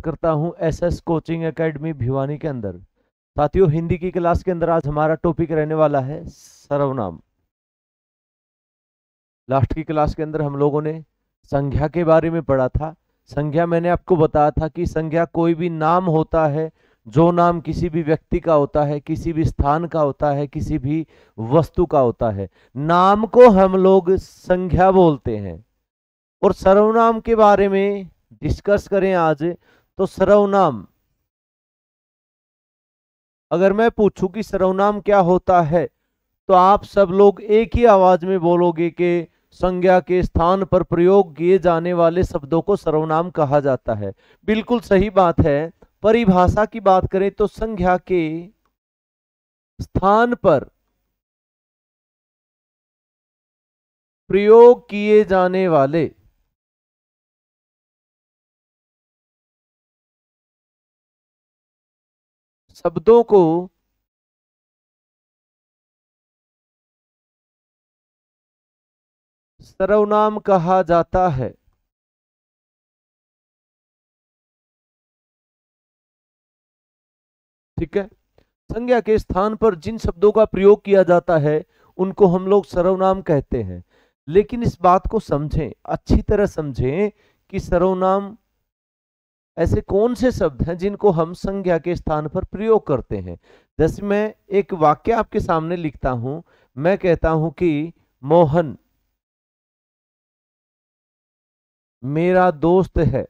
करता हूं SS coaching academy Bhiwani के अंदर। साथियों, हिंदी की क्लास के अंदर आज हमारा टॉपिक रहने वाला है सर्वनाम। लास्ट की क्लास के अंदर हम लोगों ने संज्ञा के बारे में पढ़ा था। संज्ञा मैंने आपको बताया था कि संज्ञा कोई भी नाम होता है, जो नाम किसी भी व्यक्ति का होता है, किसी भी स्थान का होता है, किसी भी वस्तु का होता है, नाम को हम लोग संज्ञा बोलते हैं। और सर्वनाम के बारे में डिस्कस करें आज, तो सर्वनाम, अगर मैं पूछूं कि सर्वनाम क्या होता है, तो आप सब लोग एक ही आवाज में बोलोगे कि संज्ञा के स्थान पर प्रयोग किए जाने वाले शब्दों को सर्वनाम कहा जाता है। बिल्कुल सही बात है। परिभाषा की बात करें तो संज्ञा के स्थान पर प्रयोग किए जाने वाले शब्दों को सर्वनाम कहा जाता है। ठीक है, संज्ञा के स्थान पर जिन शब्दों का प्रयोग किया जाता है उनको हम लोग सर्वनाम कहते हैं। लेकिन इस बात को समझें, अच्छी तरह समझें कि सर्वनाम ऐसे कौन से शब्द हैं जिनको हम संज्ञा के स्थान पर प्रयोग करते हैं। जैसे मैं एक वाक्य आपके सामने लिखता हूं, मैं कहता हूं कि मोहन मेरा दोस्त है।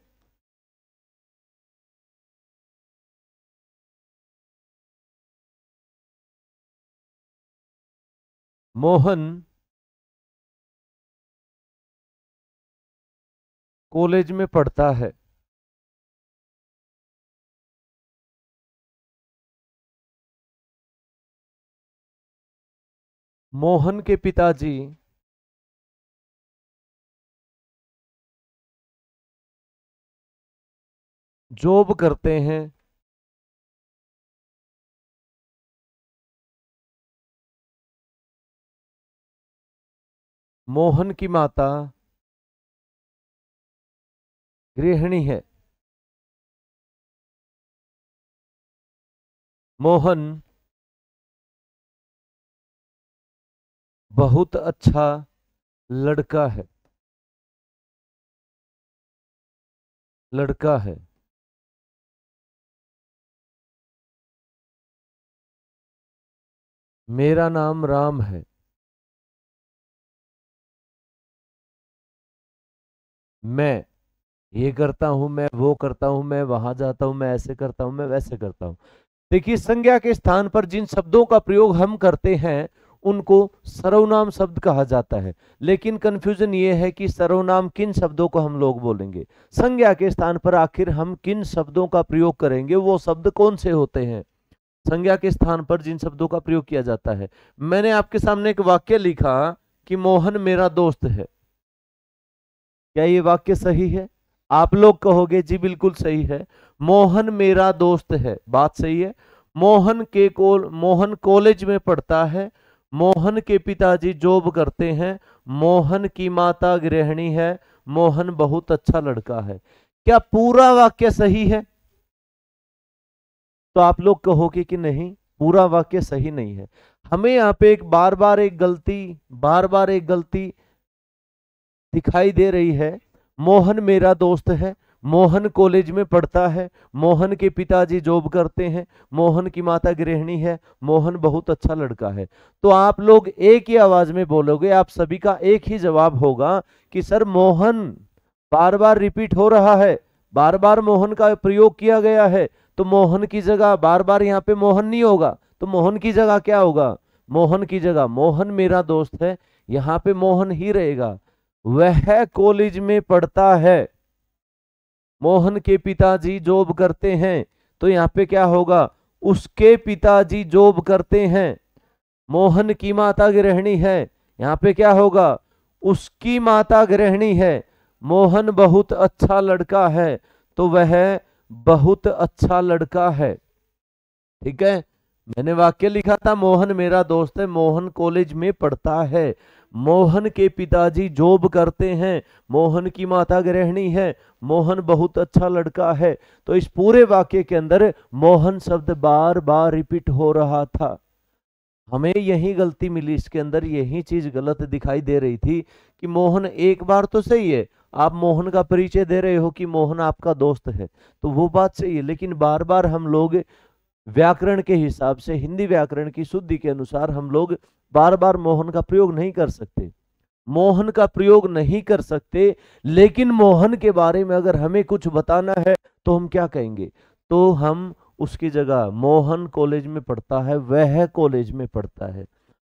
मोहन कॉलेज में पढ़ता है। मोहन के पिताजी जॉब करते हैं। मोहन की माता गृहिणी है। मोहन बहुत अच्छा लड़का है। लड़का है। मेरा नाम राम है। मैं ये करता हूं, मैं वो करता हूं, मैं वहां जाता हूं, मैं ऐसे करता हूं, मैं वैसे करता हूं। देखिए, संज्ञा के स्थान पर जिन शब्दों का प्रयोग हम करते हैं उनको सर्वनाम शब्द कहा जाता है। लेकिन कंफ्यूजन ये है कि सर्वनाम किन शब्दों को हम लोग बोलेंगे, संज्ञा के स्थान पर आखिर हम किन शब्दों का प्रयोग करेंगे, वो शब्द कौन से होते हैं संज्ञा के स्थान पर जिन शब्दों का प्रयोग किया जाता है। मैंने आपके सामने एक वाक्य लिखा कि मोहन मेरा दोस्त है। क्या ये वाक्य सही है? आप लोग कहोगे जी बिल्कुल सही है, मोहन मेरा दोस्त है, बात सही है। मोहन कॉलेज में पढ़ता है। मोहन के पिताजी जॉब करते हैं। मोहन की माता गृहिणी है। मोहन बहुत अच्छा लड़का है। क्या पूरा वाक्य सही है? तो आप लोग कहोगे कि नहीं, पूरा वाक्य सही नहीं है। हमें यहाँ पे एक बार बार एक गलती दिखाई दे रही है। मोहन मेरा दोस्त है, मोहन कॉलेज में पढ़ता है, मोहन के पिताजी जॉब करते हैं, मोहन की माता गृहिणी है, मोहन बहुत अच्छा लड़का है। तो आप लोग एक ही आवाज में बोलोगे, आप सभी का एक ही जवाब होगा कि सर मोहन बार बार रिपीट हो रहा है, बार बार मोहन का प्रयोग किया गया है, तो मोहन की जगह बार बार यहाँ पे मोहन नहीं होगा, तो मोहन की जगह क्या होगा? मोहन की जगह मोहन मेरा दोस्त है, यहाँ पे मोहन ही रहेगा। वह कॉलेज में पढ़ता है। मोहन के पिताजी जॉब करते हैं, तो यहाँ पे क्या होगा? उसके पिताजी जॉब करते हैं। मोहन की माता गृहिणी है, यहाँ पे क्या होगा? उसकी माता गृहिणी है। मोहन बहुत अच्छा लड़का है, तो वह बहुत अच्छा लड़का है। ठीक है, मैंने वाक्य लिखा था मोहन मेरा दोस्त है, मोहन कॉलेज में पढ़ता है, मोहन के पिताजी जॉब करते हैं, मोहन की माता गृहिणी है, मोहन बहुत अच्छा लड़का है। तो इस पूरे वाक्य के अंदर मोहन शब्द बार बार रिपीट हो रहा था। हमें यही गलती मिली, इसके अंदर यही चीज गलत दिखाई दे रही थी कि मोहन एक बार तो सही है, आप मोहन का परिचय दे रहे हो कि मोहन आपका दोस्त है, तो वो बात सही है, लेकिन बार बार हम लोग व्याकरण के हिसाब से, हिंदी व्याकरण की शुद्धि के अनुसार हम लोग बार बार मोहन का प्रयोग नहीं कर सकते, मोहन का प्रयोग नहीं कर सकते। लेकिन मोहन के बारे में अगर हमें कुछ बताना है तो हम क्या कहेंगे, तो हम उसकी जगह मोहन कॉलेज में पढ़ता है, वह कॉलेज में पढ़ता है,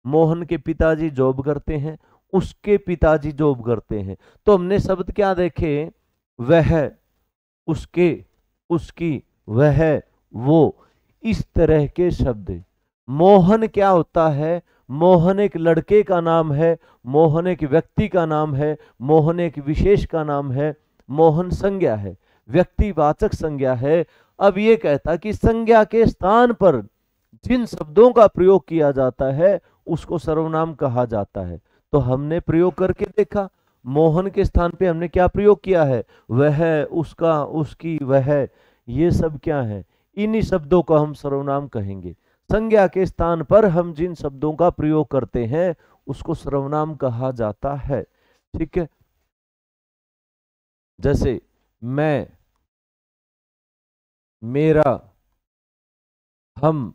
मोहन के पिताजी जॉब करते हैं, उसके पिताजी जॉब करते हैं। तो हमने शब्द क्या देखे, वह, उसके, उसकी, वह, वो, इस तरह के शब्द। मोहन क्या होता है, मोहन एक लड़के का नाम है, मोहन एक व्यक्ति का नाम है, मोहन एक विशेष का नाम है, मोहन संज्ञा है, व्यक्तिवाचक संज्ञा है। अब ये कहता कि संज्ञा के स्थान पर जिन शब्दों का प्रयोग किया जाता है उसको सर्वनाम कहा जाता है। तो हमने प्रयोग करके देखा, मोहन के स्थान पे हमने क्या प्रयोग किया है, वह, उसका, उसकी, वह, ये सब क्या है, इन्हीं शब्दों को हम सर्वनाम कहेंगे। संज्ञा के स्थान पर हम जिन शब्दों का प्रयोग करते हैं उसको सर्वनाम कहा जाता है। ठीक है, जैसे मैं, मेरा, हम,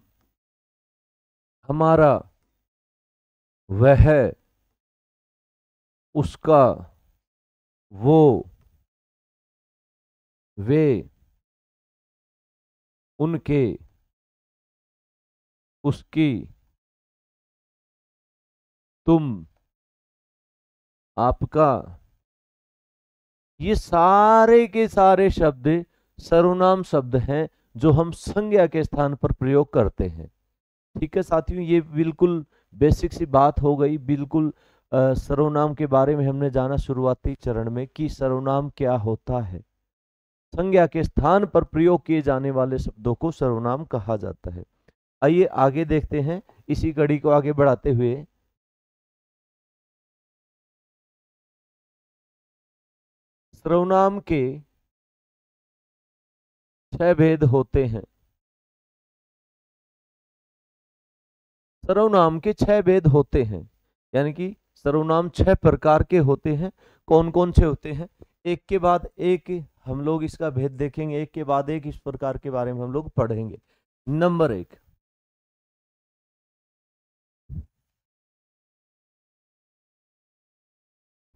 हमारा, वह, उसका, वो, वे, उनके, उसकी, तुम, आपका, ये सारे के सारे शब्द सर्वनाम शब्द हैं जो हम संज्ञा के स्थान पर प्रयोग करते हैं। ठीक है साथियों, ये बिल्कुल बेसिक सी बात हो गई। बिल्कुल सर्वनाम के बारे में हमने जाना शुरुआती चरण में कि सर्वनाम क्या होता है। संज्ञा के स्थान पर प्रयोग किए जाने वाले शब्दों को सर्वनाम कहा जाता है। आइए आगे देखते हैं, इसी कड़ी को आगे बढ़ाते हुए। सर्वनाम के 6 भेद होते हैं। सर्वनाम के 6 भेद होते हैं, यानी कि सर्वनाम 6 प्रकार के होते हैं। कौन कौन से होते हैं, एक के बाद एक हम लोग इसका भेद देखेंगे, एक के बाद एक इस प्रकार के बारे में हम लोग पढ़ेंगे। नंबर 1,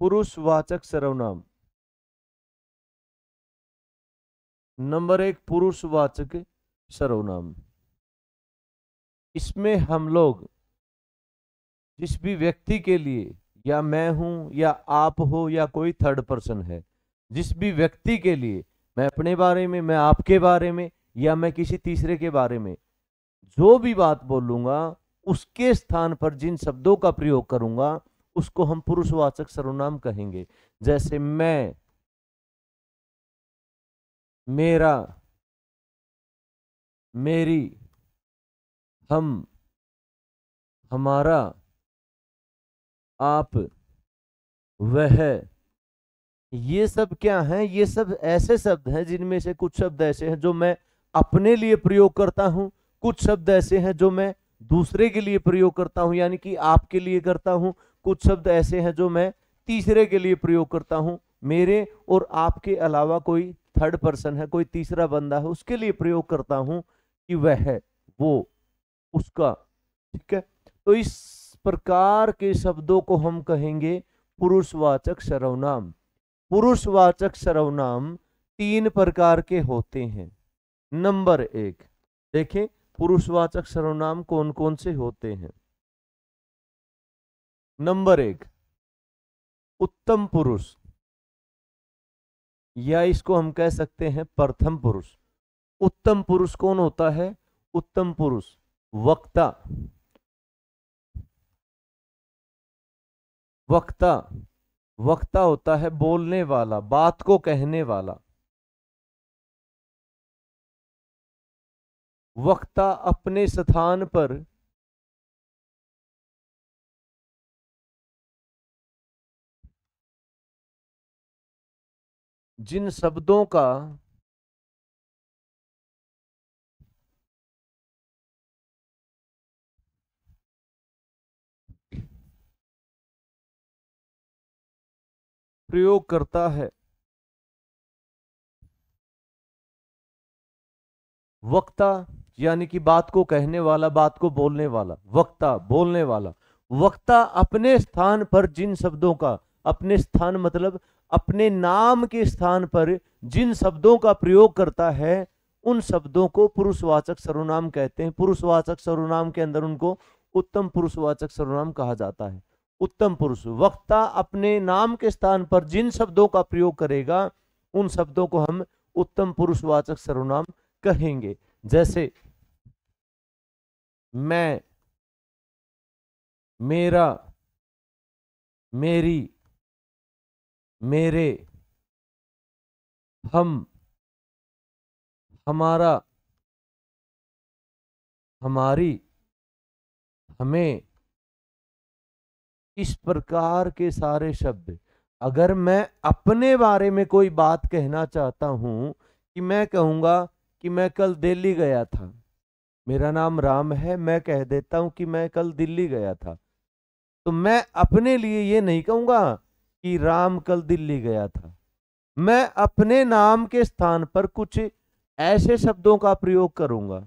पुरुषवाचक सर्वनाम। नंबर 1, पुरुषवाचक सर्वनाम। इसमें हम लोग जिस भी व्यक्ति के लिए, या मैं हूं या आप हो या कोई थर्ड पर्सन है, जिस भी व्यक्ति के लिए, मैं अपने बारे में, मैं आपके बारे में, या मैं किसी तीसरे के बारे में जो भी बात बोलूंगा उसके स्थान पर जिन शब्दों का प्रयोग करूंगा उसको हम पुरुषवाचक सर्वनाम कहेंगे। जैसे मैं, मेरा, मेरी, हम, हमारा, आप, वह, ये सब क्या हैं, ये सब ऐसे शब्द हैं जिनमें से कुछ शब्द ऐसे हैं जो मैं अपने लिए प्रयोग करता हूं, कुछ शब्द ऐसे हैं जो मैं दूसरे के लिए प्रयोग करता हूं, यानी कि आपके लिए करता हूं, कुछ शब्द ऐसे हैं जो मैं तीसरे के लिए प्रयोग करता हूं, मेरे और आपके अलावा कोई थर्ड पर्सन है, कोई तीसरा बंदा है, उसके लिए प्रयोग करता हूं कि वह, वो, उसका। ठीक है, तो इस प्रकार के शब्दों को हम कहेंगे पुरुषवाचक सर्वनाम। पुरुषवाचक सर्वनाम 3 प्रकार के होते हैं। नंबर 1, देखें पुरुषवाचक सर्वनाम कौन कौन से होते हैं। नंबर 1, उत्तम पुरुष, या इसको हम कह सकते हैं प्रथम पुरुष। उत्तम पुरुष कौन होता है, उत्तम पुरुष वक्ता, वक्ता, वक्ता होता है बोलने वाला, बात को कहने वाला। वक्ता अपने स्थान पर जिन शब्दों का प्रयोग करता है, वक्ता यानी कि बात को कहने वाला, बात को बोलने वाला, वक्ता बोलने वाला, वक्ता अपने स्थान पर जिन शब्दों का, अपने स्थान मतलब अपने नाम के स्थान पर जिन शब्दों का प्रयोग करता है उन शब्दों को पुरुषवाचक सर्वनाम कहते हैं। पुरुषवाचक सर्वनाम के अंदर उनको उत्तम पुरुषवाचक सर्वनाम कहा जाता है। उत्तम पुरुष, वक्ता अपने नाम के स्थान पर जिन शब्दों का प्रयोग करेगा उन शब्दों को हम उत्तम पुरुषवाचक सर्वनाम कहेंगे। जैसे मैं, मेरा, मेरी, मेरे, हम, हमारा, हमारी, हमें, इस प्रकार के सारे शब्द। अगर मैं अपने बारे में कोई बात कहना चाहता हूं कि मैं कहूंगा कि मैं कल दिल्ली गया था, मेरा नाम राम है, मैं कह देता हूं कि मैं कल दिल्ली गया था, तो मैं अपने लिए ये नहीं कहूंगा कि राम कल दिल्ली गया था। मैं अपने नाम के स्थान पर कुछ ऐसे शब्दों का प्रयोग करूंगा,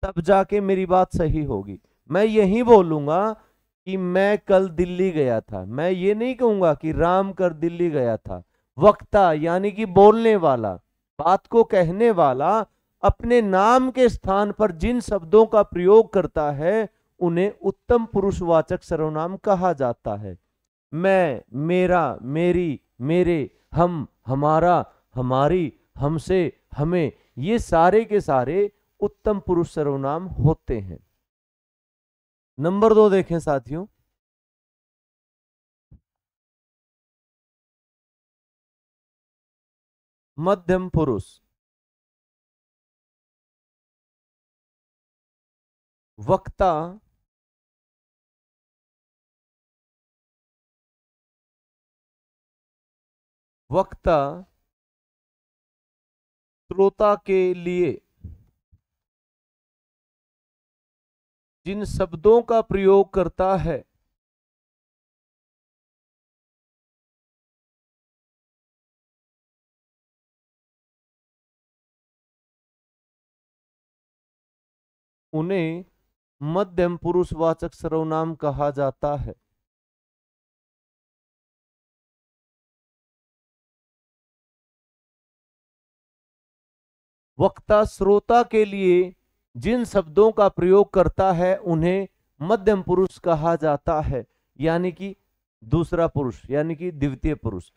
तब जाके मेरी बात सही होगी। मैं यही बोलूंगा कि मैं कल दिल्ली गया था, मैं ये नहीं कहूंगा कि राम कल दिल्ली गया था। वक्ता यानी कि बोलने वाला, बात को कहने वाला अपने नाम के स्थान पर जिन शब्दों का प्रयोग करता है उन्हें उत्तम पुरुषवाचक सर्वनाम कहा जाता है। मैं, मेरा, मेरी, मेरे, हम, हमारा, हमारी, हमसे, हमें, ये सारे के सारे उत्तम पुरुष सर्वनाम होते हैं। नंबर 2 देखें साथियों, मध्यम पुरुष। वक्ता वक्ता श्रोता के लिए जिन शब्दों का प्रयोग करता है उन्हें मध्यम पुरुषवाचक सर्वनाम कहा जाता है। वक्ता श्रोता के लिए जिन शब्दों का प्रयोग करता है उन्हें मध्यम पुरुष कहा जाता है, यानी कि दूसरा पुरुष, यानी कि द्वितीय पुरुष।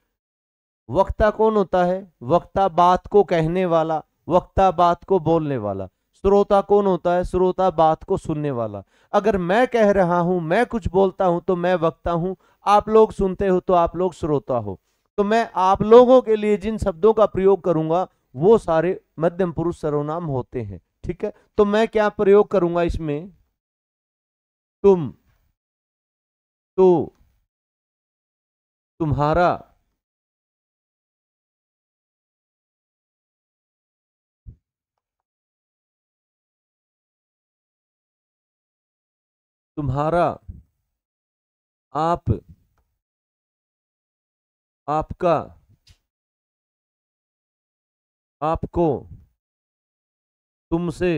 वक्ता कौन होता है? वक्ता बात को कहने वाला, वक्ता बात को बोलने वाला। श्रोता कौन होता है? श्रोता बात को सुनने वाला। अगर मैं कह रहा हूं, मैं कुछ बोलता हूं तो मैं वक्ता हूं, आप लोग सुनते हो तो आप लोग श्रोता हो। तो मैं आप लोगों के लिए जिन शब्दों का प्रयोग करूंगा वो सारे मध्यम पुरुष सर्वनाम होते हैं। ठीक है, तो मैं क्या प्रयोग करूंगा इसमें? तुम, तो, तुम्हारा, तुम्हारा, आप, आपका, आपको, तुमसे,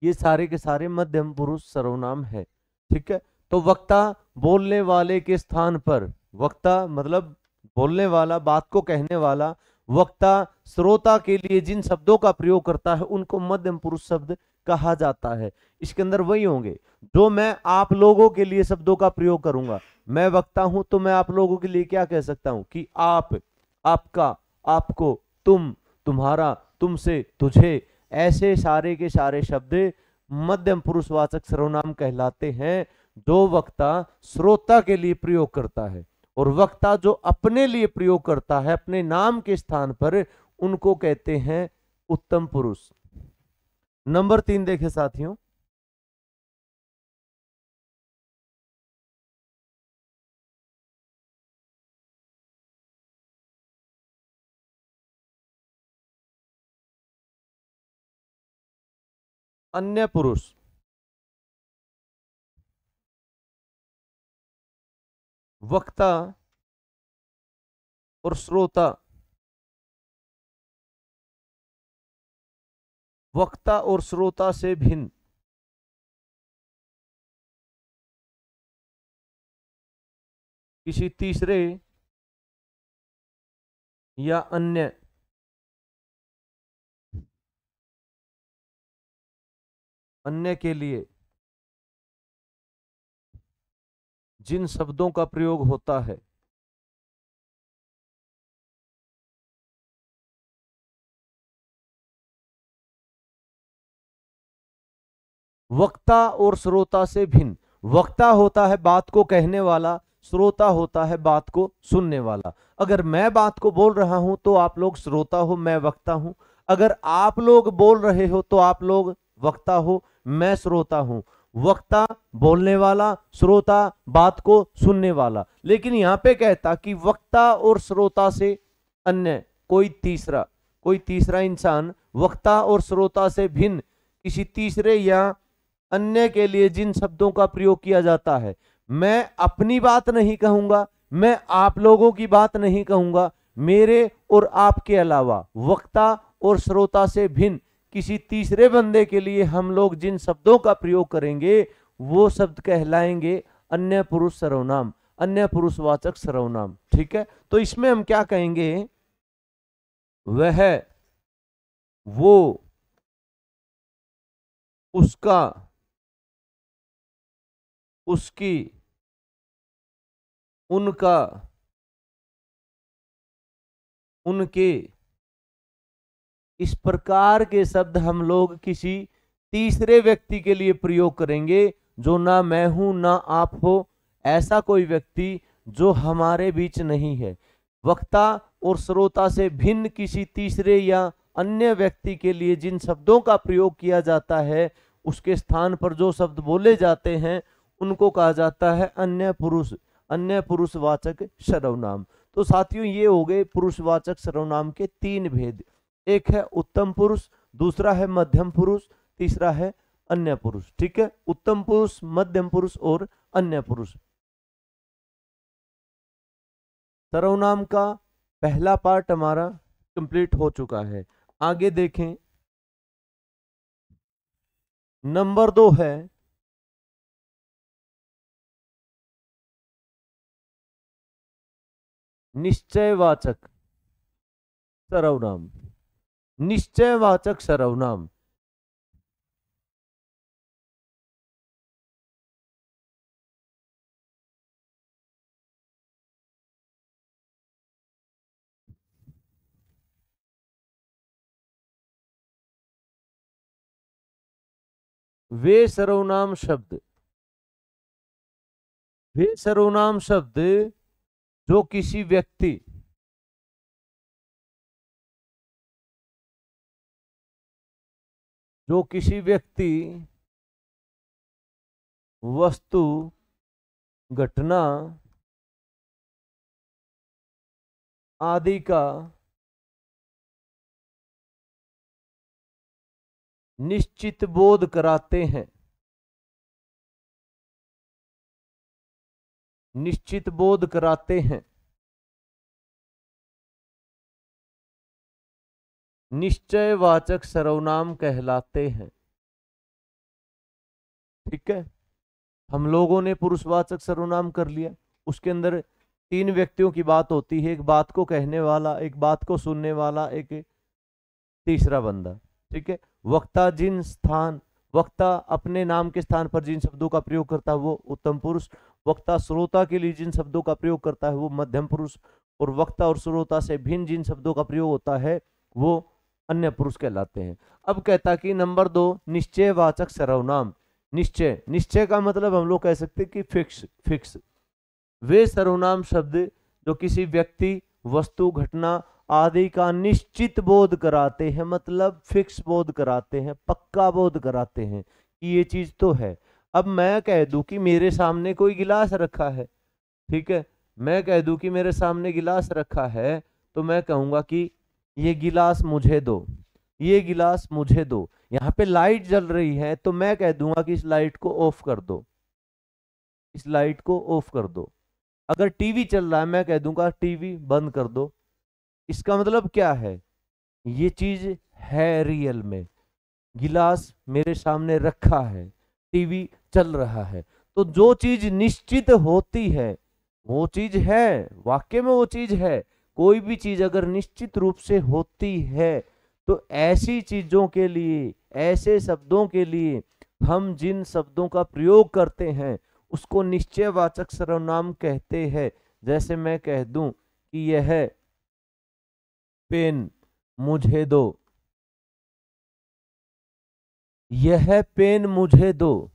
ये सारे के सारे मध्यम पुरुष सर्वनाम है। ठीक है, तो वक्ता बोलने वाले के स्थान पर, वक्ता मतलब बोलने वाला, बात को कहने वाला, वक्ता श्रोता के लिए जिन शब्दों का प्रयोग करता है उनको मध्यम पुरुष शब्द कहा जाता है। इसके अंदर वही होंगे जो मैं आप लोगों के लिए शब्दों का प्रयोग करूंगा। मैं वक्ता हूं तो मैं आप लोगों के लिए क्या कह सकता हूं कि आप, आपका, आपको, तुम, तुम्हारा, तुमसे, तुझे, ऐसे सारे के सारे शब्द मध्यम पुरुषवाचक सर्वनाम कहलाते हैं जो वक्ता श्रोता के लिए प्रयोग करता है। और वक्ता जो अपने लिए प्रयोग करता है अपने नाम के स्थान पर, उनको कहते हैं उत्तम पुरुष। नंबर 3 देखे साथियों, अन्य पुरुष। वक्ता और श्रोता, वक्ता और श्रोता से भिन्न किसी तीसरे या अन्य के लिए जिन शब्दों का प्रयोग होता है वक्ता और श्रोता से भिन्न। वक्ता होता है बात को कहने वाला, श्रोता होता है बात को सुनने वाला। अगर मैं बात को बोल रहा हूं तो आप लोग श्रोता हो, मैं वक्ता हूं। अगर आप लोग बोल रहे हो तो आप लोग वक्ता हो, मैं श्रोता हूं। वक्ता बोलने वाला, श्रोता बात को सुनने वाला। लेकिन यहां पे कहता कि वक्ता और श्रोता से अन्य कोई तीसरा इंसान वक्ता और श्रोता से भिन्न किसी तीसरे या अन्य के लिए जिन शब्दों का प्रयोग किया जाता है। मैं अपनी बात नहीं कहूंगा, मैं आप लोगों की बात नहीं कहूंगा, मेरे और आपके अलावा वक्ता और श्रोता से भिन्न किसी तीसरे बंदे के लिए हम लोग जिन शब्दों का प्रयोग करेंगे वो शब्द कहलाएंगे अन्य पुरुष सर्वनाम, अन्य पुरुषवाचक सर्वनाम। ठीक है, तो इसमें हम क्या कहेंगे, वह, वो, उसका, उसकी, उनका, उनके, इस प्रकार के शब्द हम लोग किसी तीसरे व्यक्ति के लिए प्रयोग करेंगे जो ना मैं हूं ना आप हो, ऐसा कोई व्यक्ति जो हमारे बीच नहीं है। वक्ता और श्रोता से भिन्न किसी तीसरे या अन्य व्यक्ति के लिए जिन शब्दों का प्रयोग किया जाता है उसके स्थान पर जो शब्द बोले जाते हैं उनको कहा जाता है अन्य पुरुष, अन्य पुरुषवाचक सर्वनाम। तो साथियों ये हो गए पुरुषवाचक सर्वनाम के 3 भेद। एक है उत्तम पुरुष, दूसरा है मध्यम पुरुष, तीसरा है अन्य पुरुष। ठीक है, उत्तम पुरुष, मध्यम पुरुष और अन्य पुरुष। सर्वनाम का पहला पार्ट हमारा कंप्लीट हो चुका है। आगे देखें, नंबर 2 है निश्चयवाचक सर्वनाम। निश्चयवाचक सर्वनाम वे सर्वनाम शब्द जो किसी व्यक्ति, वस्तु, घटना आदि का निश्चित बोध कराते हैं, निश्चित बोध कराते हैं, निश्चयवाचक सर्वनाम कहलाते हैं। ठीक है, हम लोगों ने पुरुषवाचक सर्वनाम कर लिया। उसके अंदर 3 व्यक्तियों की बात होती है, एक बात को कहने वाला, एक बात को सुनने वाला, एक तीसरा बंदा। ठीक है, वक्ता अपने नाम के स्थान पर जिन शब्दों का प्रयोग करता है वो उत्तम पुरुष, वक्ता श्रोता के लिए जिन शब्दों का प्रयोग करता है वो मध्यम पुरुष, और वक्ता और श्रोता से भिन्न जिन शब्दों का प्रयोग होता है वो अन्य पुरुष कहलाते हैं। अब कहता कि नंबर 2 निश्चयवाचक सर्वनाम। निश्चय का मतलब हम लोग कह सकते हैं कि फिक्स। वे सर्वनाम शब्द जो किसी व्यक्ति, वस्तु, घटना आदि का निश्चित बोध कराते हैं, मतलब फिक्स बोध कराते हैं, पक्का बोध कराते हैं कि ये चीज तो है। अब मैं कह दूं कि मेरे सामने कोई गिलास रखा है, ठीक है, मैं कह दूं कि मेरे सामने गिलास रखा है, तो मैं कहूंगा कि ये गिलास मुझे दो, ये गिलास मुझे दो। यहाँ पे लाइट जल रही है तो मैं कह दूंगा कि इस लाइट को ऑफ कर दो, इस लाइट को ऑफ कर दो। अगर टीवी चल रहा है मैं कह दूंगा टीवी बंद कर दो। इसका मतलब क्या है, ये चीज है रियल में, गिलास मेरे सामने रखा है, टीवी चल रहा है। तो जो चीज निश्चित होती है वो चीज है, वाक्य में वो चीज है। कोई भी चीज अगर निश्चित रूप से होती है तो ऐसी चीजों के लिए, ऐसे शब्दों के लिए हम जिन शब्दों का प्रयोग करते हैं उसको निश्चयवाचक सर्वनाम कहते हैं। जैसे मैं कह दूं कि यह पेन मुझे दो, यह पेन मुझे दो,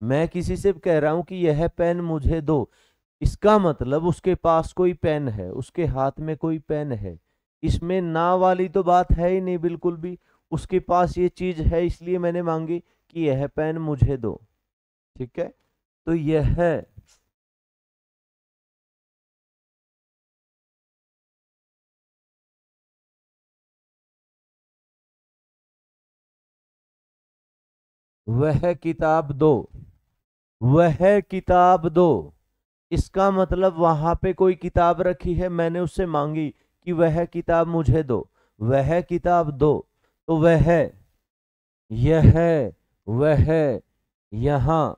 मैं किसी से कह रहा हूं कि यह पेन मुझे दो, इसका मतलब उसके पास कोई पेन है, उसके हाथ में कोई पेन है। इसमें ना वाली तो बात है ही नहीं बिल्कुल भी, उसके पास ये चीज है इसलिए मैंने मांगी कि यह पेन मुझे दो, ठीक है। तो यह वह किताब दो, वह किताब दो, इसका मतलब वहां पे कोई किताब रखी है, मैंने उससे मांगी कि वह किताब मुझे दो, वह किताब दो। तो वह, यह, वह, यहां,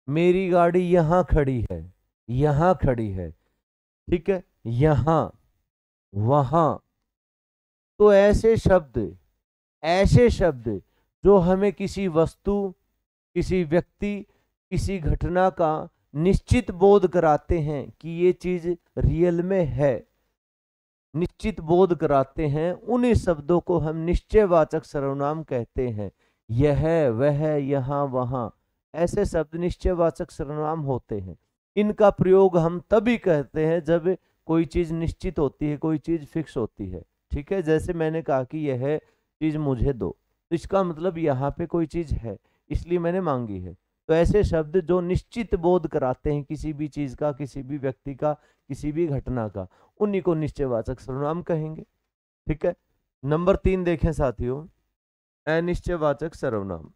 मेरी गाड़ी यहां खड़ी है, यहां खड़ी है, ठीक है, यहां, वहां। तो ऐसे शब्द जो हमें किसी वस्तु, किसी व्यक्ति, किसी घटना का निश्चित बोध कराते हैं कि ये चीज रियल में है, निश्चित बोध कराते हैं, उन्हीं शब्दों को हम निश्चयवाचक सर्वनाम कहते हैं। यह, वह, यहाँ, वहां, ऐसे शब्द निश्चयवाचक सर्वनाम होते हैं। इनका प्रयोग हम तभी कहते हैं जब कोई चीज निश्चित होती है, कोई चीज फिक्स होती है, ठीक है। जैसे मैंने कहा कि यह चीज मुझे दो, तो इसका मतलब यहाँ पे कोई चीज है इसलिए मैंने मांगी है। तो ऐसे शब्द जो निश्चित बोध कराते हैं किसी भी चीज का, किसी भी व्यक्ति का, किसी भी घटना का, उन्हीं को निश्चयवाचक सर्वनाम कहेंगे, ठीक है। नंबर 3 देखें साथियों, अनिश्चयवाचक सर्वनाम।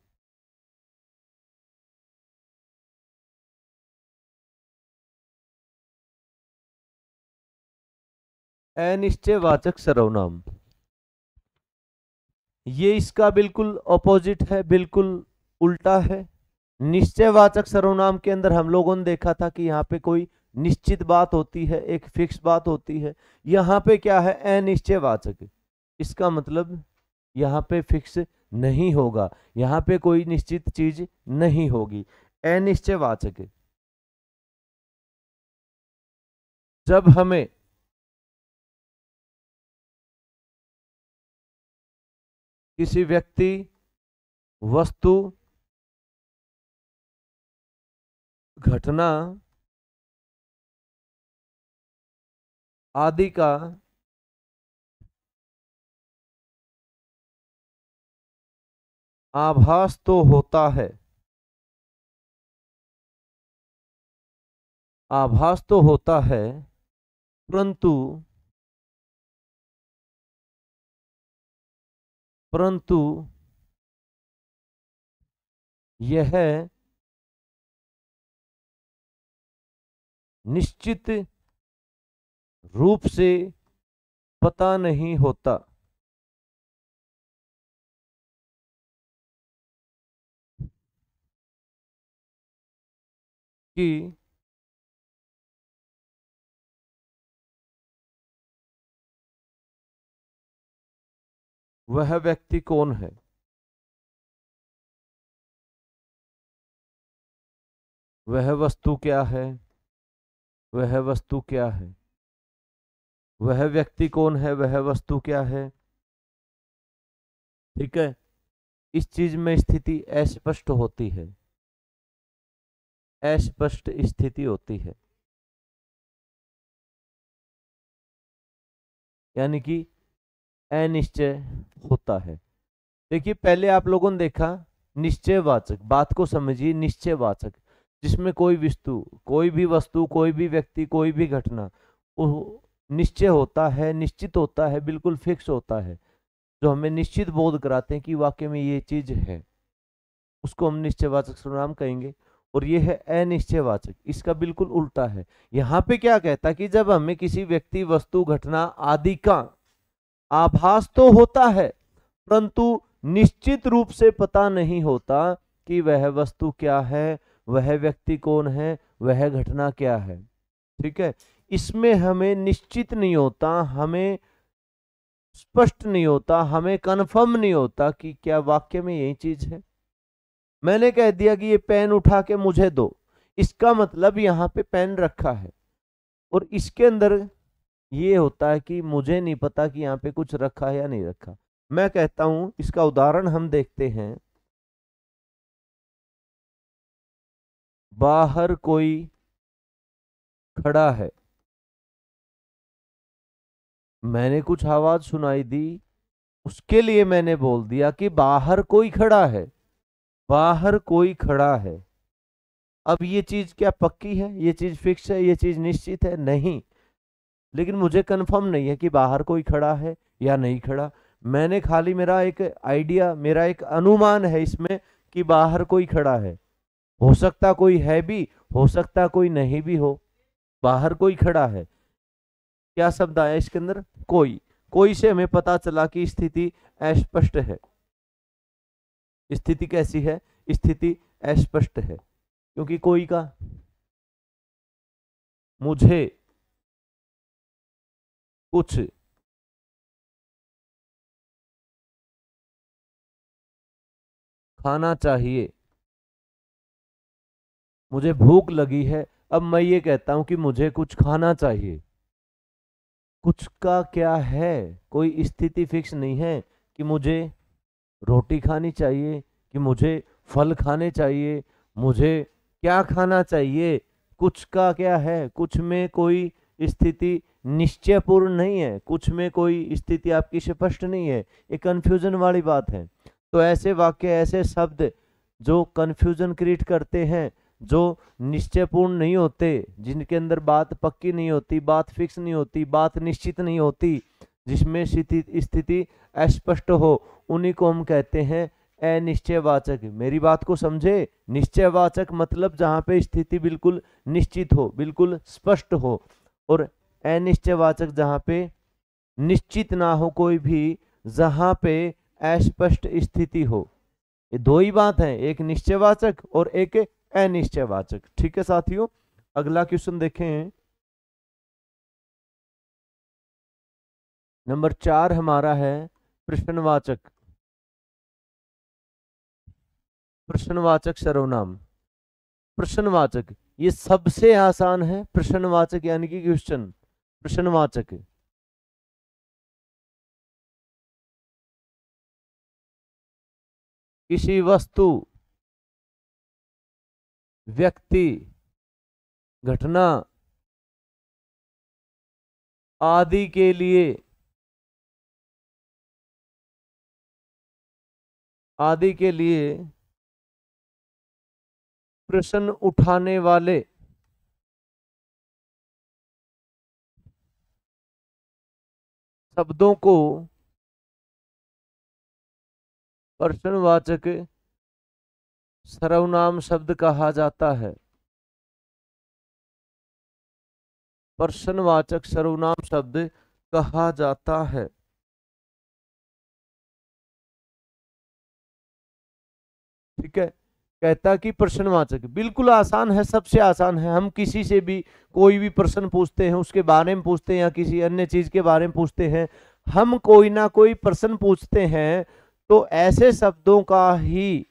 अनिश्चयवाचक सर्वनाम ये इसका बिल्कुल ऑपोजिट है, बिल्कुल उल्टा है। निश्चयवाचक सर्वनाम के अंदर हम लोगों ने देखा था कि यहाँ पे कोई निश्चित बात होती है, एक फिक्स बात होती है। यहाँ पे क्या है, अनिश्चयवाचक, इसका मतलब यहाँ पे फिक्स नहीं होगा, यहाँ पे कोई निश्चित चीज नहीं होगी। अनिश्चयवाचक जब हमें किसी व्यक्ति, वस्तु, घटना आदि का आभास तो होता है, आभास तो होता है, परंतु परंतु यह निश्चित रूप से पता नहीं होता कि वह व्यक्ति कौन है, वह वस्तु क्या है, वह वस्तु क्या है, वह व्यक्ति कौन है, वह वस्तु क्या है, ठीक है। इस चीज में स्थिति अस्पष्ट होती है, अस्पष्ट स्थिति होती है। यानी कि अनिश्चय होता है। देखिए पहले आप लोगों ने देखा निश्चयवाचक, बात को समझिए, निश्चयवाचक जिसमें कोई भी वस्तु, कोई भी व्यक्ति, कोई भी घटना वो निश्चय होता है, निश्चित होता है, बिल्कुल फिक्स होता है, जो हमें निश्चित बोध कराते हैं कि वाकई में ये चीज है, उसको हम निश्चयवाचक सर्वनाम कहेंगे। और ये है अनिश्चयवाचक, इसका बिल्कुल उल्टा है। यहाँ पे क्या कहता है कि जब हमें किसी व्यक्ति, वस्तु, घटना आदि का आभास तो होता है, परंतु निश्चित रूप से पता नहीं होता कि वह वस्तु क्या है, वह व्यक्ति कौन है, वह घटना क्या है। ठीक है, इसमें हमें निश्चित नहीं होता, हमें स्पष्ट नहीं होता, हमें कंफर्म नहीं होता कि क्या वाक्य में यही चीज है। मैंने कह दिया कि ये पेन उठा के मुझे दो, इसका मतलब यहाँ पे पेन रखा है, और इसके अंदर ये होता है कि मुझे नहीं पता कि यहाँ पे कुछ रखा है या नहीं रखा। मैं कहता हूं, इसका उदाहरण हम देखते हैं। बाहर कोई खड़ा है, मैंने कुछ आवाज सुनाई दी, उसके लिए मैंने बोल दिया कि बाहर कोई खड़ा है, बाहर कोई खड़ा है। अब ये चीज क्या पक्की है, ये चीज फिक्स है, ये चीज निश्चित है? नहीं, लेकिन मुझे कंफर्म नहीं है कि बाहर कोई खड़ा है या नहीं खड़ा। मैंने खाली, मेरा एक आइडिया, मेरा एक अनुमान है इसमें कि बाहर कोई खड़ा है। हो सकता कोई है भी, हो सकता कोई नहीं भी हो। बाहर कोई खड़ा है, क्या शब्द आया इसके अंदर? कोई। कोई से हमें पता चला कि स्थिति अस्पष्ट है। स्थिति कैसी है? स्थिति अस्पष्ट है, क्योंकि कोई का मुझे कुछ खाना चाहिए, मुझे भूख लगी है। अब मैं ये कहता हूं कि मुझे कुछ खाना चाहिए, कुछ का क्या है, कोई स्थिति फिक्स नहीं है कि मुझे रोटी खानी चाहिए, कि मुझे फल खाने चाहिए, मुझे क्या खाना चाहिए। कुछ का क्या है, कुछ में कोई स्थिति निश्चयपूर्ण नहीं है, कुछ में कोई स्थिति आपकी स्पष्ट नहीं है, ये कंफ्यूजन वाली बात है। तो ऐसे वाक्य, ऐसे शब्द जो कंफ्यूजन क्रिएट करते हैं, जो निश्चयपूर्ण नहीं होते, जिनके अंदर बात पक्की नहीं होती, बात फिक्स नहीं होती, बात निश्चित नहीं होती, जिसमें स्थिति अस्पष्ट हो, उन्हीं को हम कहते हैं अनिश्चयवाचक। मेरी बात को समझे? निश्चयवाचक मतलब जहां पे स्थिति बिल्कुल निश्चित हो, बिल्कुल स्पष्ट हो, और अनिश्चयवाचक जहां पे निश्चित ना हो कोई भी, जहां पे अस्पष्ट स्थिति हो। ये दो ही बात है, एक निश्चयवाचक और एक अनिश्चयवाचक। ठीक है साथियों, अगला क्वेश्चन देखें। नंबर 4 हमारा है प्रश्नवाचक। प्रश्नवाचक सर्वनाम। प्रश्नवाचक ये सबसे आसान है, प्रश्नवाचक यानी कि क्वेश्चन। प्रश्नवाचक किसी वस्तु, व्यक्ति, घटना आदि के लिए, आदि के लिए प्रश्न उठाने वाले शब्दों को प्रश्नवाचक सर्वनाम शब्द कहा जाता है। प्रश्नवाचक सर्वनाम शब्द कहा जाता है। ठीक है, कहता कि प्रश्नवाचक बिल्कुल आसान है, सबसे आसान है। हम किसी से भी कोई भी प्रश्न पूछते हैं, उसके बारे में पूछते हैं या किसी अन्य चीज के बारे में पूछते हैं, हम कोई ना कोई प्रश्न पूछते हैं, तो ऐसे शब्दों का ही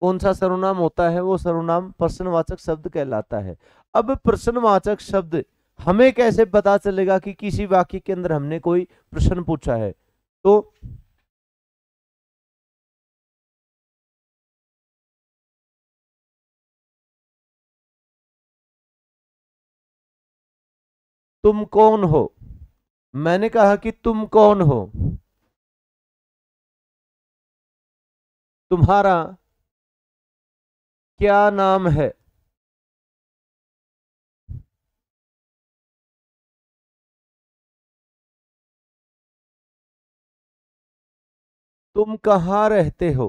कौन सा सर्वनाम होता है? वो सर्वनाम प्रश्नवाचक शब्द कहलाता है। अब प्रश्नवाचक शब्द हमें कैसे पता चलेगा कि किसी वाक्य के अंदर हमने कोई प्रश्न पूछा है? तो तुम कौन हो? मैंने कहा कि तुम कौन हो, तुम्हारा क्या नाम है। तुम कहाँ रहते हो,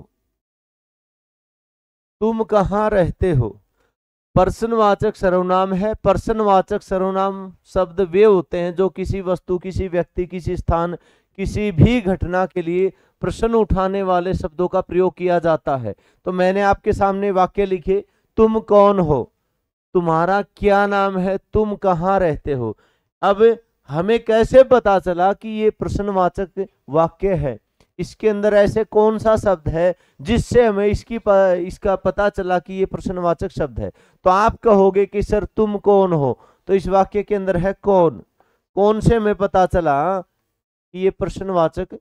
तुम कहाँ रहते हो। पर्सनवाचक सर्वनाम है। पर्सनवाचक सर्वनाम शब्द वे होते हैं जो किसी वस्तु, किसी व्यक्ति, किसी स्थान, किसी भी घटना के लिए प्रश्न उठाने वाले शब्दों का प्रयोग किया जाता है। तो मैंने आपके सामने वाक्य लिखे, तुम कौन हो, तुम्हारा क्या नाम है, तुम कहाँ रहते हो। अब हमें कैसे पता चला कि ये प्रश्नवाचक वाक्य है, इसके अंदर ऐसे कौन सा शब्द है जिससे हमें इसका पता चला कि ये प्रश्नवाचक शब्द है। तो आप कहोगे कि सर तुम कौन हो, तो इस वाक्य के अंदर है कौन, कौन से हमें पता चला कि ये प्रश्नवाचक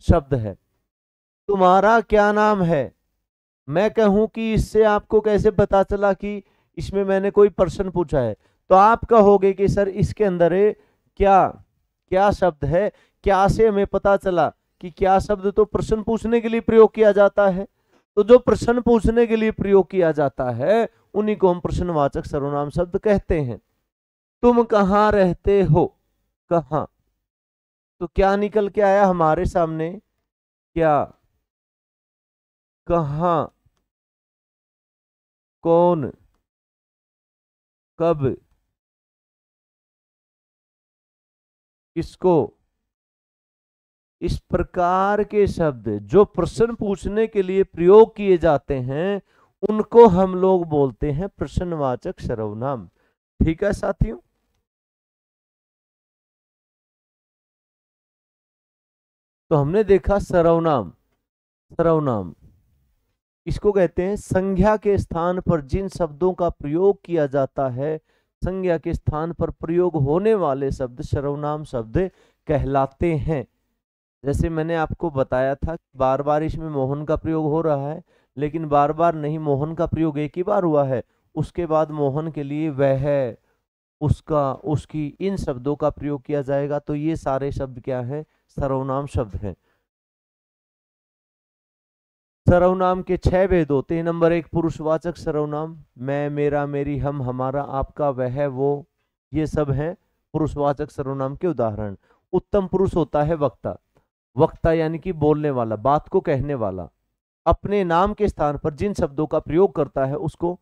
शब्द है। तुम्हारा क्या नाम है, मैं कहूं कि इससे आपको कैसे पता चला कि इसमें मैंने कोई प्रश्न पूछा है। तो आप कहोगे कि सर इसके अंदर क्या क्या शब्द है, क्या से हमें पता चला कि क्या शब्द तो प्रश्न पूछने के लिए प्रयोग किया जाता है। तो जो प्रश्न पूछने के लिए प्रयोग किया जाता है उन्हीं को हम प्रश्नवाचक सर्वनाम शब्द कहते हैं। तुम कहाँ रहते हो, कहाँ, तो क्या निकल के आया हमारे सामने, क्या, कहाँ, कौन, कब, किसको। इस प्रकार के शब्द जो प्रश्न पूछने के लिए प्रयोग किए जाते हैं उनको हम लोग बोलते हैं प्रश्नवाचक सर्वनाम। ठीक है साथियों। तो हमने देखा सर्वनाम। सर्वनाम इसको कहते हैं संज्ञा के स्थान पर जिन शब्दों का प्रयोग किया जाता है, संज्ञा के स्थान पर प्रयोग होने वाले शब्द सर्वनाम शब्द कहलाते हैं। जैसे मैंने आपको बताया था बार बार इसमें मोहन का प्रयोग हो रहा है, लेकिन बार बार नहीं, मोहन का प्रयोग एक ही बार हुआ है, उसके बाद मोहन के लिए वह, उसका, उसकी, इन शब्दों का प्रयोग किया जाएगा। तो ये सारे शब्द क्या है, सर्वनाम शब्द हैं। सर्वनाम के 6 भेद होते हैं। नंबर 1 पुरुषवाचक सर्वनाम, मैं, मेरा, मेरी, हम, हमारा, आपका, वह, वो, ये सब हैं पुरुषवाचक सर्वनाम के उदाहरण। उत्तम पुरुष होता है वक्ता। वक्ता यानी कि बोलने वाला, बात को कहने वाला, अपने नाम के स्थान पर जिन शब्दों का प्रयोग करता है उसको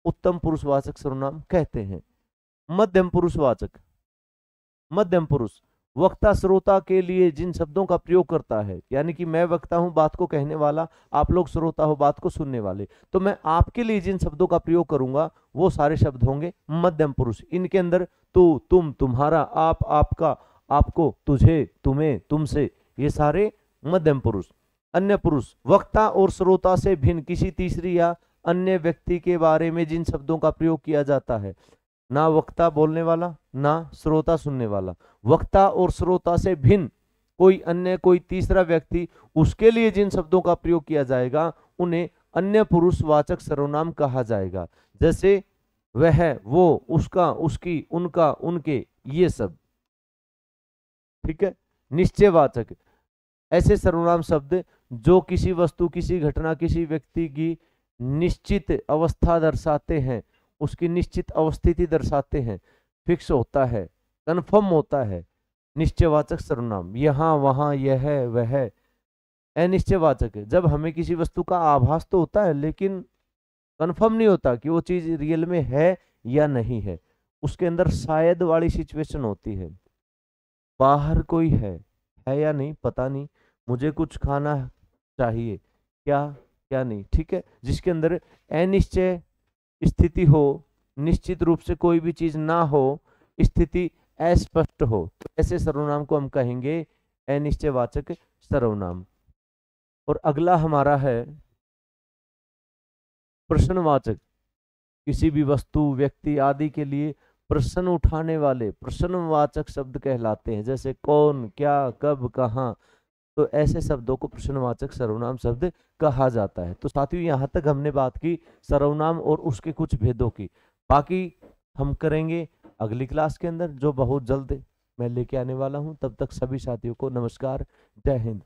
उत्तम पुरुषवाचक सर्वनाम कहते हैं। मध्यम पुरुषवाचक, मध्यम पुरुष वक्ता श्रोता के लिए जिन शब्दों का प्रयोग करता है, यानी कि मैं वक्ता हूं बात को कहने वाला, आप लोग श्रोता हो बात को सुनने वाले, तो मैं आपके लिए जिन शब्दों का प्रयोग करूंगा वो सारे शब्द होंगे मध्यम पुरुष। इनके अंदर तू, तुम, तुम्हारा, आप, आपका, आपको, तुझे, तुम्हें, तुमसे, ये सारे मध्यम पुरुष। अन्य पुरुष वक्ता और श्रोता से भिन्न किसी तीसरी या अन्य व्यक्ति के बारे में जिन शब्दों का प्रयोग किया जाता है, ना वक्ता बोलने वाला, ना श्रोता सुनने वाला, वक्ता और श्रोता से भिन्न कोई अन्य, कोई तीसरा व्यक्ति, उसके लिए जिन शब्दों का प्रयोग किया जाएगा उन्हें अन्य पुरुषवाचक सर्वनाम कहा जाएगा। जैसे वह, वो, उसका, उसकी, उनका, उनके, ये सब। ठीक है। निश्चयवाचक ऐसे सर्वनाम शब्द जो किसी वस्तु, किसी घटना, किसी व्यक्ति की निश्चित अवस्था दर्शाते हैं, उसकी निश्चित अवस्थिति दर्शाते हैं, फिक्स होता है, कन्फर्म होता है। निश्चयवाचक सर्वनाम यहाँ, वहां, यह, वह। अनिश्चयवाचक है जब हमें किसी वस्तु का आभास तो होता है लेकिन कन्फर्म नहीं होता कि वो चीज रियल में है या नहीं है, उसके अंदर शायद वाली सिचुएशन होती है। बाहर कोई है या नहीं पता नहीं, मुझे कुछ खाना चाहिए, क्या क्या नहीं, ठीक है। जिसके अंदर अनिश्चय स्थिति हो, निश्चित रूप से कोई भी चीज ना हो, स्थिति अस्पष्ट हो, तो ऐसे सर्वनाम को हम कहेंगे अनिश्चयवाचक सर्वनाम। और अगला हमारा है प्रश्नवाचक, किसी भी वस्तु, व्यक्ति आदि के लिए प्रश्न उठाने वाले प्रश्नवाचक शब्द कहलाते हैं। जैसे कौन, क्या, कब, कहाँ, तो ऐसे शब्दों को प्रश्नवाचक सर्वनाम शब्द कहा जाता है। तो साथियों यहाँ तक हमने बात की सर्वनाम और उसके कुछ भेदों की, बाकी हम करेंगे अगली क्लास के अंदर जो बहुत जल्द मैं लेके आने वाला हूं। तब तक सभी साथियों को नमस्कार, जय हिंद।